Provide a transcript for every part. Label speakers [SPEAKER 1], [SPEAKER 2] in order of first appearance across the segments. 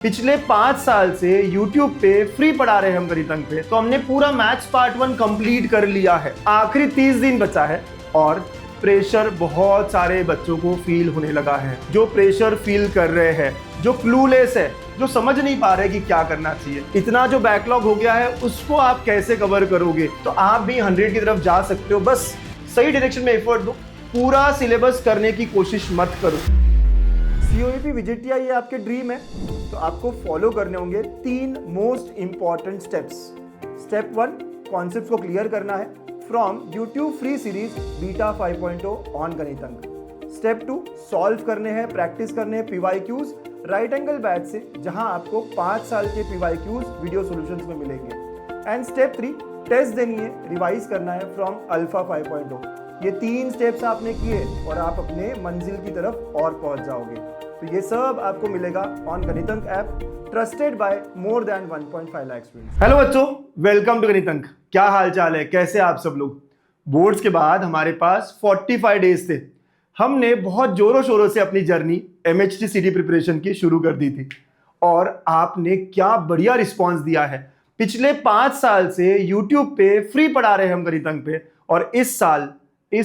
[SPEAKER 1] पिछले 5 साल से YouTube पे फ्री पढ़ा रहे हैं हम गणितंक पे, तो हमने पूरा मैथ्स पार्ट 1 कंप्लीट कर लिया है। आखिरी 30 दिन बचा है और प्रेशर बहुत सारे बच्चों को फील होने लगा है। जो प्रेशर फील कर रहे हैं, जो क्लूलेस है, जो समझ नहीं पा रहे कि क्या करना चाहिए, इतना जो बैकलॉग हो गया है उसको आप कैसे कवर करोगे। तो आप भी 100 की तरफ जा सकते हो, बस सही डायरेक्शन में एफर्ट दो। पूरा सिलेबस करने की कोशिश मत करो। COEP VJTI ये आपके ड्रीम है, तो आपको फॉलो करने होंगे 3 most important steps. Step 1, concept को क्लियर करना है from YouTube free series beta 5.0 on Ganitank. Step 2, solve करने हैं, प्रैक्टिस करने हैं PYQs राइट एंगल बैच से, जहां आपको 5 साल के PYQs वीडियो सॉल्यूशंस में मिलेंगे। एंड स्टेप 3, टेस्ट देनी है, रिवाइज करना है फ्रॉम अल्फा 5.0। ये 3 स्टेप्स आपने किए और आप अपने मंजिल की तरफ और पहुंच जाओगे। तो ये सब आपको मिलेगा on Ganitank app, trusted by more than 1.5 lakh students. Hello बच्चों, वेलकम टू गणितंक। क्या हाल चाल है, कैसे आप सब लोग। बोर्ड्स के बाद हमारे पास 45 डेज थे। हमने बहुत जोरों शोरों से अपनी जर्नी MHT CT प्रिपरेशन की शुरू कर दी थी और आपने क्या बढ़िया रिस्पॉन्स दिया है। पिछले 5 साल से YouTube पे फ्री पढ़ा रहे हैं हम गणितंक पे, और इस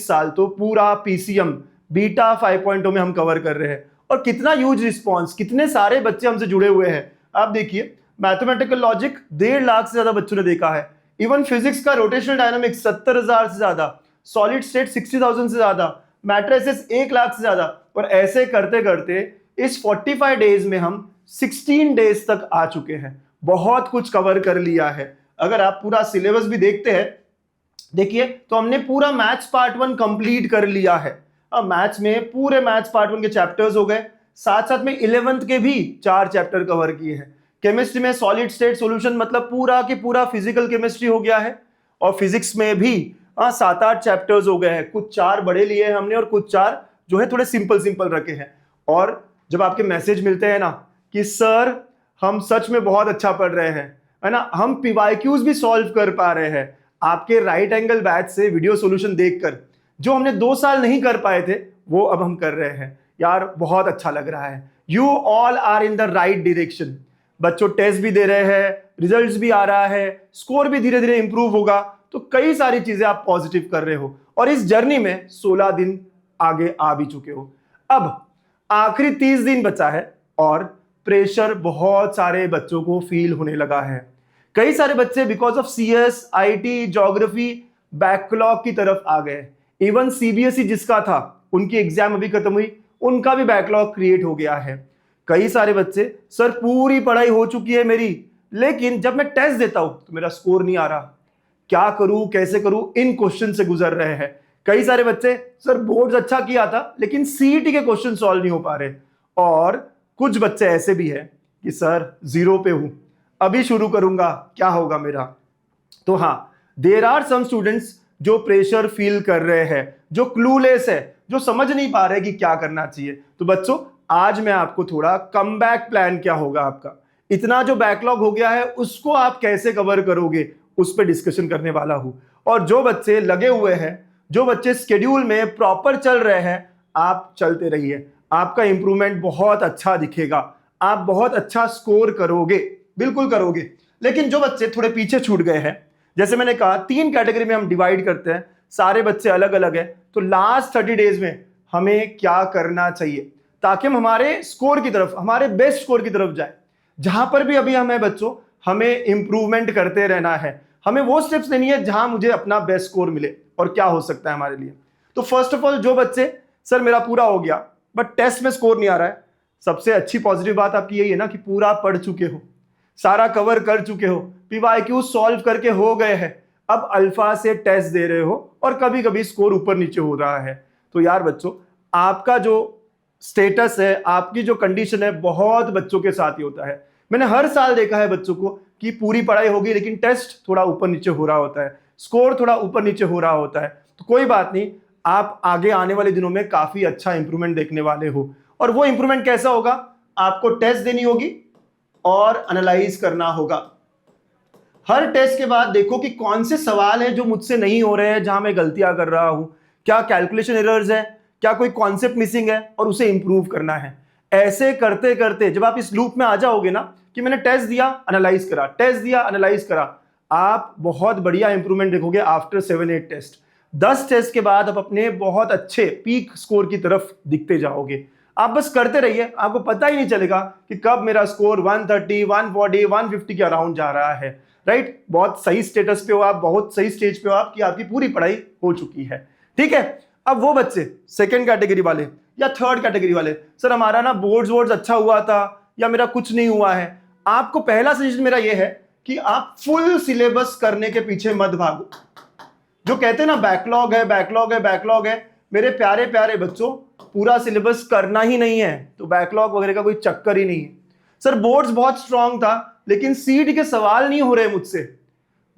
[SPEAKER 1] साल तो पूरा PCM बीटा 5.0 में हम कवर कर रहे हैं। और कितना ह्यूज रिस्पॉन्स, कितने सारे बच्चे हमसे जुड़े हुए हैं। आप देखिए, मैथमेटिकल लॉजिक 1.5 लाख से ज्यादा बच्चों ने देखा है। इवन फिजिक्स का रोटेशनल डायनामिक्स 70,000 से ज्यादा, सॉलिड स्टेट 60,000 से ज्यादा, मैट्रिसेस 1 लाख से ज्यादा। और ऐसे करते करते इस 45 डेज में हम 16 डेज तक आ चुके हैं। बहुत कुछ कवर कर लिया है। अगर आप पूरा सिलेबस भी देखते हैं, देखिए, तो हमने पूरा मैथ्स पार्ट 1 कंप्लीट कर लिया है। अब मैथ्स में पूरे मैथ्स पार्ट 1 के चैप्टर्स हो गए, साथ साथ में 11th के भी 4 चैप्टर कवर किए हैं। केमिस्ट्री में सॉलिड स्टेट सॉल्यूशन मतलब पूरा की पूरा फिजिकल केमिस्ट्री हो गया है। और फिजिक्स में भी 7-8 चैप्टर्स हो गए हैं। कुछ 4 बड़े लिए हैं हमने और कुछ 4 जो है थोड़े सिंपल रखे हैं। और जब आपके मैसेज मिलते हैं ना कि सर हम सच में बहुत अच्छा पढ़ रहे हैं, है ना, हम PYQs भी सॉल्व कर पा रहे हैं, आपके राइट एंगल बैच से वीडियो सॉल्यूशन देखकर जो हमने 2 साल नहीं कर पाए थे वो अब हम कर रहे हैं, यार बहुत अच्छा लग रहा है। You all are in the right direction. बच्चों टेस्ट भी दे रहे हैं, रिजल्ट्स भी आ रहा है, स्कोर भी धीरे धीरे इंप्रूव होगा। तो कई सारी चीजें आप पॉजिटिव कर रहे हो और इस जर्नी में 16 दिन आगे आ भी चुके हो। अब आखिरी 30 दिन बचा है और प्रेशर बहुत सारे बच्चों को फील होने लगा है। कई सारे बच्चे because of CS, IT, geography backlog की तरफ आ गए। इवन CBSE जिसका था, उनकी एग्जाम अभी खत्म हुई, उनका भी बैकलॉग क्रिएट हो गया है। कई सारे बच्चे, सर पूरी पढ़ाई हो चुकी है मेरी, लेकिन जब मैं टेस्ट देता हूं तो मेरा स्कोर नहीं आ रहा, क्या करूं, कैसे करूं, इन क्वेश्चन से गुजर रहे हैं। कई सारे बच्चे, सर बोर्ड्स अच्छा किया था लेकिन CET के क्वेश्चन सॉल्व नहीं हो पा रहे। और कुछ बच्चे ऐसे भी है कि सर 0 पे हूं, अभी शुरू करूंगा, क्या होगा मेरा। तो हाँ, देयर आर सम स्टूडेंट्स जो प्रेशर फील कर रहे हैं, जो क्लूलेस है, जो समझ नहीं पा रहे कि क्या करना चाहिए। तो बच्चों, आज मैं आपको थोड़ा कमबैक प्लान क्या होगा आपका, इतना जो बैकलॉग हो गया है उसको आप कैसे कवर करोगे, उस पर डिस्कशन करने वाला हूं। और जो बच्चे लगे हुए हैं, जो बच्चे स्केड्यूल में प्रॉपर चल रहे हैं, आप चलते रहिए, आपका इंप्रूवमेंट बहुत अच्छा दिखेगा, आप बहुत अच्छा स्कोर करोगे, बिल्कुल करोगे। लेकिन जो बच्चे थोड़े पीछे छूट गए हैं, जैसे मैंने कहा 3 कैटेगरी में हम डिवाइड करते हैं, सारे बच्चे अलग अलग हैं। तो लास्ट 30 डेज में हमें क्या करना चाहिए ताकि हम हमारे स्कोर की तरफ, हमारे बेस्ट स्कोर की तरफ जाए। जहां पर भी अभी हमें बच्चों, हमें इंप्रूवमेंट करते रहना है, हमें वो स्टेप्स लेनी है जहां मुझे अपना बेस्ट स्कोर मिले और क्या हो सकता है हमारे लिए। तो फर्स्ट ऑफ ऑल, जो बच्चे, सर मेरा पूरा हो गया बट टेस्ट में स्कोर नहीं आ रहा है, सबसे अच्छी पॉजिटिव बात आपकी यही है ना कि पूरा पढ़ चुके हो, सारा कवर कर चुके हो, PYQ सॉल्व करके हो गए हैं, अब अल्फा से टेस्ट दे रहे हो और कभी कभी स्कोर ऊपर नीचे हो रहा है। तो यार बच्चों, आपका जो स्टेटस है, आपकी जो कंडीशन है, बहुत बच्चों के साथ ही होता है। मैंने हर साल देखा है बच्चों को कि पूरी पढ़ाई होगी लेकिन टेस्ट थोड़ा ऊपर नीचे हो रहा होता है, स्कोर थोड़ा ऊपर नीचे हो रहा होता है। तो कोई बात नहीं, आप आगे आने वाले दिनों में काफी अच्छा इंप्रूवमेंट देखने वाले हो। और वो इंप्रूवमेंट कैसा होगा, आपको टेस्ट देनी होगी और एनालाइज करना होगा। हर टेस्ट के बाद देखो कि कौन से सवाल हैं जो मुझसे नहीं हो रहे हैं, जहां मैं गलतियां कर रहा हूं, क्या कैलकुलेशन एरर्स है, क्या कोई कॉन्सेप्ट मिसिंग है, और उसे इंप्रूव करना है। ऐसे करते करते जब आप इस लूप में आ जाओगे ना कि मैंने टेस्ट दिया, एनालाइज करा, टेस्ट दिया, एनालाइज करा, आप बहुत बढ़िया इंप्रूवमेंट देखोगे आफ्टर 7-8 टेस्ट। 10 टेस्ट के बाद आप अपने बहुत अच्छे पीक स्कोर की तरफ दिखते जाओगे। आप बस करते रहिए, आपको पता ही नहीं चलेगा कि कब मेरा स्कोर 130, 140, 150 के अराउंड जा रहा है। राइट, बहुत सही स्टेटस पे हो आप, बहुत सही स्टेज पे हो आप कि आपकी पूरी पढ़ाई हो चुकी है। ठीक है, अब वो बच्चे सेकंड कैटेगरी वाले या थर्ड कैटेगरी वाले, सर हमारा ना बोर्ड्स अच्छा हुआ था या मेरा कुछ नहीं हुआ है, आपको पहला सजेशन मेरा ये है कि आप फुल सिलेबस करने के पीछे मत भागो। जो कहते हैं ना बैकलॉग है, बैकलॉग है, बैकलॉग है, मेरे प्यारे प्यारे बच्चों, पूरा सिलेबस करना ही नहीं है तो बैकलॉग वगैरह का कोई चक्कर ही नहीं है। सर बोर्ड्स बहुत स्ट्रांग था लेकिन सीट के सवाल नहीं हो रहे मुझसे।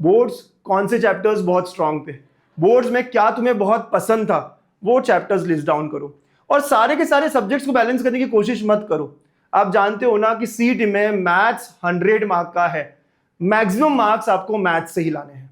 [SPEAKER 1] बोर्ड्स कौन से चैप्टर्स बहुत स्ट्रांग थे, बोर्ड्स में क्या तुम्हें बहुत पसंद था, वो चैप्टर्स लिस्ट डाउन करो और सारे के सारे सब्जेक्ट्स को बैलेंस करने की कोशिश मत करो। आप जानते हो ना कि सीट में मैथ्स 100 मार्क का है, मैक्सिमम मार्क्स आपको मैथ्स से ही लाने हैं।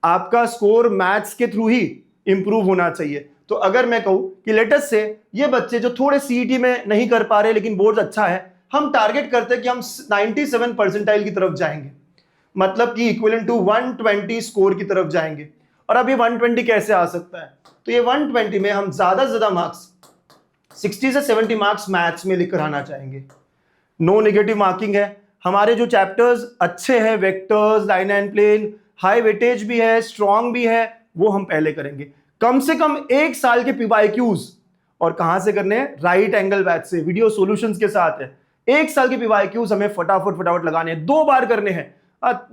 [SPEAKER 1] आपका स्कोर मैथ्स के थ्रू ही इंप्रूव होना चाहिए। तो अगर मैं कहूं कि लेटेस्ट से ये बच्चे जो थोड़े सीईटी में नहीं कर पा रहे लेकिन बोर्ड अच्छा है, हम टारगेट करते हैं कि हम 97 परसेंटाइल की तरफ जाएंगे, मतलब कि इक्विवेलेंट टू 120 स्कोर की तरफ जाएंगे। और अब ये 120 कैसे आ सकता है, तो ये 120 में हम ज्यादा से ज्यादा मार्क्स 60 से 70 मार्क्स मैथ्स में लेकर आना चाहेंगे। नो नेगेटिव मार्किंग है, हमारे जो चैप्टर्स अच्छे हैं, vectors, line and plane, high weightage भी है, स्ट्रॉन्ग भी है, वो हम पहले करेंगे। कम से कम 1 साल के पीवाईक्यूज, और कहां से करने हैं, राइट एंगल बैच से, वीडियो सॉल्यूशंस के साथ है। 1 साल के पीवाईक्यूज हमें फटाफट लगाने हैं, 2 बार करने हैं,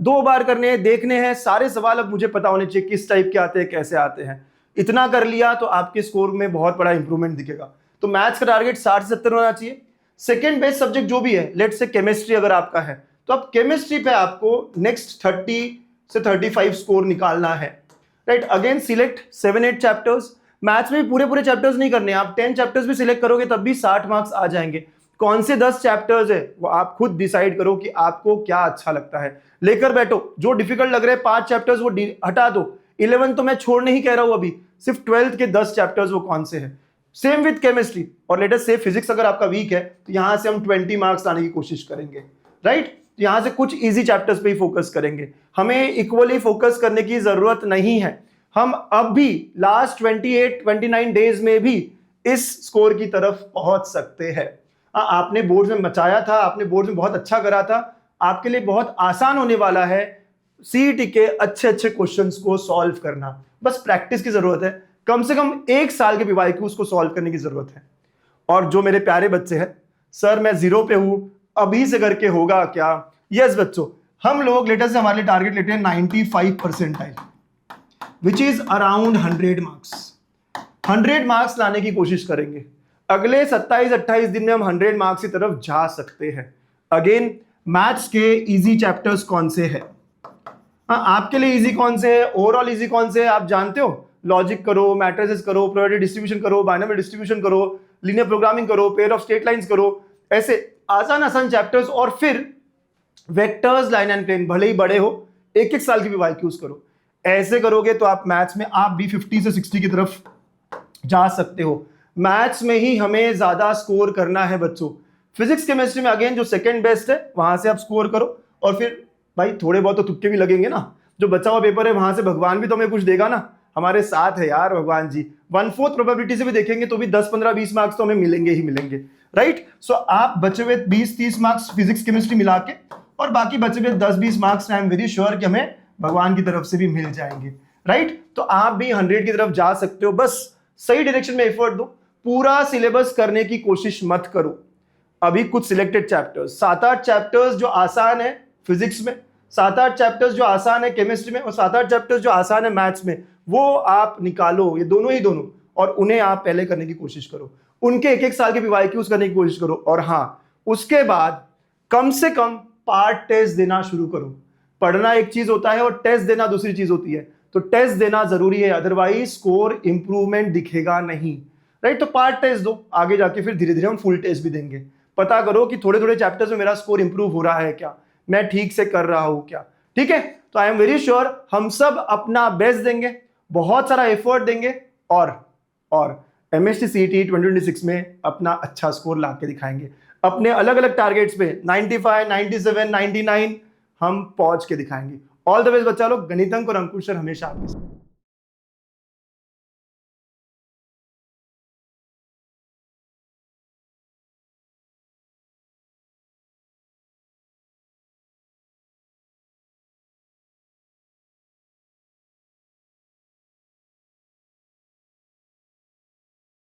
[SPEAKER 1] 2 बार करने हैं, देखने हैं सारे सवाल। अब मुझे पता होने चाहिए किस टाइप के आते हैं, कैसे आते हैं। इतना कर लिया तो आपके स्कोर में बहुत बड़ा इंप्रूवमेंट दिखेगा। तो मैथ्स का टारगेट 60 से 70 होना चाहिए। सेकेंड बेस्ट सब्जेक्ट जो भी है, लेट से केमिस्ट्री अगर आपका है तो अब केमिस्ट्री पे आपको नेक्स्ट 30 से 35 स्कोर निकालना है। Right, again select 7-8 chapters. Maths में भी पूरे चैप्टर्स नहीं करने, आप 10 चैप्टर्स भी सिलेक्ट करोगे तब भी 60 मार्क्स आ जाएंगे। कौन से 10 चैप्टर्स है वो आप खुद डिसाइड करो कि आपको क्या अच्छा लगता है, लेकर बैठो। जो डिफिकल्ट लग रहे हैं 5 चैप्टर्स वो हटा दो। 11 तो मैं छोड़ने ही कह रहा हूं, अभी सिर्फ 12th के 10 चैप्टर्स वो कौन से हैं। सेम विद केमिस्ट्री और लेट अस से फिजिक्स अगर आपका वीक है तो यहां से हम 20 मार्क्स लाने की कोशिश करेंगे। राइट, यहां से कुछ इजी चैप्टर्स पे ही फोकस करेंगे, हमें इक्वली फोकस करने की जरूरत नहीं है। हम अब भी लास्ट 28-29 डेज में भी इस स्कोर की तरफ पहुंच सकते हैं। आपने बोर्ड में मचाया था, आपने बोर्ड में बहुत अच्छा करा था, आपके लिए बहुत आसान होने वाला है सीईटी के अच्छे क्वेश्चंस को सॉल्व करना। बस प्रैक्टिस की जरूरत है, कम से कम 1 साल के पीवाईक्यूज को सॉल्व करने की जरूरत है। और जो मेरे प्यारे बच्चे हैं, सर मैं 0 पे हूं, अभी से करके होगा क्या? यस बच्चों, हम लोग लेटेस्ट से हमारे लिए टारगेट लेते हैं 95 percentile, which is around 100 marks. 100 marks लाने की कोशिश करेंगे। अगले 27-28 दिन में हम 100 मार्क्स की तरफ जा सकते हैं। अगेन मैथ्स के इजी चैप्टर्स कौन से हैं? आपके लिए इजी कौन से है, ओवरऑल इजी कौन से है आप जानते हो? लॉजिक करो, मैट्रिसेस करो, प्रोबेबिलिटी डिस्ट्रीब्यूशन करो, बाइनोमियल डिस्ट्रीब्यूशन करो, लीनियर प्रोग्रामिंग करो, पेयर ऑफ स्ट्रेट लाइंस करो, ऐसे आसान चैप्टर्स। और फिर वेक्टर्स, लाइन एंड प्लेन, भले ही बड़े हो, 1-1 साल की भी वाईक्यूज करो। ऐसे करोगे तो आप मैथ्स में आप भी 50 से 60 की तरफ जा सकते हो। मैथ्स में ही हमें ज्यादा स्कोर करना है बच्चों। फिजिक्स केमिस्ट्री में अगेन जो सेकंड बेस्ट है वहां से आप स्कोर करो, और फिर भाई थोड़े बहुत तो तुक्के भी लगेंगे ना, जो बचा हुआ पेपर है वहां से भगवान भी तो हमें कुछ देगा ना, हमारे साथ है यार भगवान जी। 1/4 प्रोबेबिलिटी से भी देखेंगे तो भी 10, 15, 20 मार्क्स तो हमें मिलेंगे ही मिलेंगे। राइट, सो आप बचे हुए 20-30 मार्क्स फिजिक्स केमिस्ट्री मिला के और बाकी बचे हुए 10-20 marks I am very sure कि हमें भगवान की तरफ से भी मिल जाएंगे। राइट, तो आप भी 100 की तरफ जा सकते हो, बस सही डायरेक्शन में एफर्ट दो। पूरा सिलेबस करने की कोशिश मत करो। अभी कुछ सिलेक्टेड चैप्टर्स, 7-8 चैप्टर्स जो आसान है फिजिक्स में, 7-8 चैप्टर्स जो आसान है केमिस्ट्री में, और 7-8 चैप्टर्स जो आसान है मैथ्स में, वो आप निकालो, ये दोनों ही दोनों, और उन्हें आप पहले करने की कोशिश करो। उनके 1-1 साल के पीवाईक्यूज करने की कोशिश करो। और हाँ, उसके बाद कम से कम पार्ट टेस्ट देना शुरू करो। पढ़ना एक चीज होता है और टेस्ट देना दूसरी चीज होती है। तो टेस्ट देना जरूरी है, अदरवाइज स्कोर इंप्रूवमेंट दिखेगा नहीं। राइट, तो पार्ट टेस्ट दो, आगे जाके फिर धीरे धीरे हम फुल टेस्ट भी देंगे। पता करो कि थोड़े थोड़े चैप्टर्स में मेरा स्कोर इंप्रूव हो रहा है क्या, मैं ठीक से कर रहा हूं क्या। ठीक है, तो आई एम वेरी श्योर हम सब अपना बेस्ट देंगे, बहुत सारा एफर्ट देंगे, और MST CET 2026 में अपना अच्छा स्कोर ला के दिखाएंगे। अपने अलग अलग टारगेट्स पे 95, 97, 99 हम पहुंच के दिखाएंगे। ऑल द बेस्ट बच्चा लोग। गणितंक और अंकुश सर हमेशा आपके साथ।